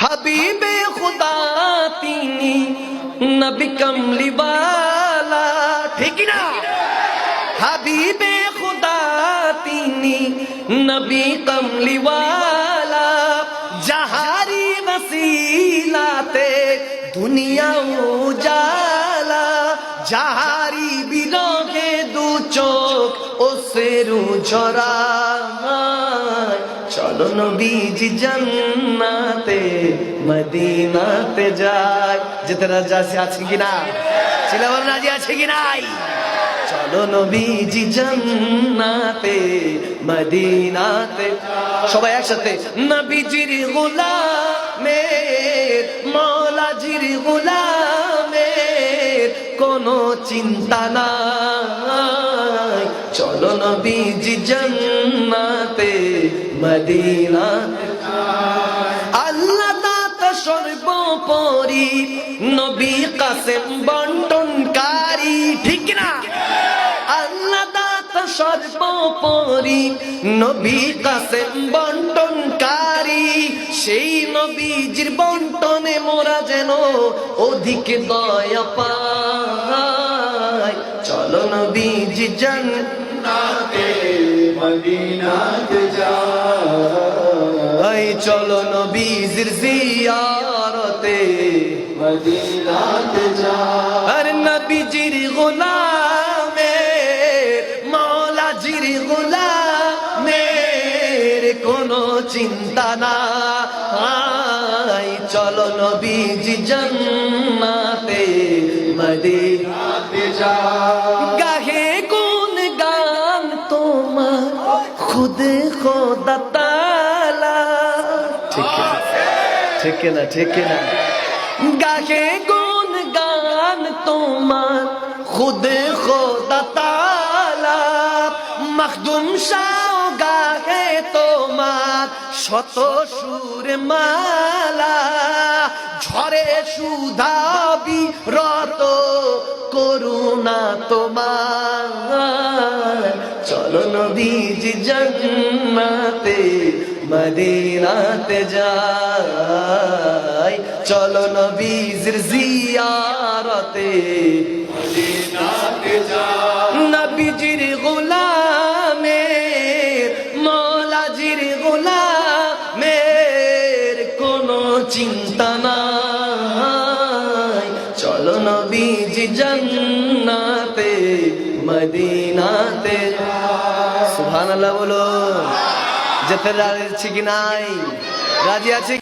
হাবিবে খুদা তিনি নবী কমলিওয়ালা, ঠিক না? হাবিবে খুদা তিনি নবী কমলিওয়ালা, যাহারি ওসিলাতে দুনিয়া উজালা, যাহারি বিরহে দু চোখ ওসেরু ঝরায়। চলো নবীজি জান্নাতে মদিনাতে যায়। যেতে রাজি আছে কিনা? চিল্লাবার রাজি আছে কি নাই? চলো নবীজি জান্নাতে মদিনাতে, সবাই একসাথে। নবীজির গোলামের মৌলাজির গোলামের কোনো চিন্তা নাই। চলো নবীজি জান্নাতে মদিনাতে। আল্লাহ দাতা সর্বোপরি, নবী কাসেম বন্টনকারী, ঠিক না? আল্লাহ দাতা সর্বোপরি, নবী কাসেম বন্টনকারী। সেই নবীজির বন্টনে মোরা যেন অধিক দয়া পাই। চলো নবীজি জান্নাতে মদিনাতে যাই। চলো নবীজির জিয়ারতে মদিনাতে যাই। আর নবীজির গোলামের মৌলাজির গোলামের কোনো চিন্তা নাই। চলো নবীজি জান্নাতে মদিনাতে যাই। গাহে কোন গান তোমার খুদ খোদা তাআলা, ঠিক না? ঠিক না? গাহে কোন গান তোমার খুদ খোদা তাআলা, মখদুম শাহ গাহে তোমার শত সুর মালা। ঝরে সুধাবি রত করুণা তোমার। চলো নবীজি জান্নাতে মদিনাতে যাই। চলো নবীজির জিয়ারতে মদিনাতে যাই। নবীজির গোলামের মৌলাজির গোলামের কোনো চিন্তা নাই। চলো নবীজি জান্নাতে মদিনাতে। সুবহানাল্লাহ বলো। যেতে রাজি আছে কি নাই? রাজি আছে?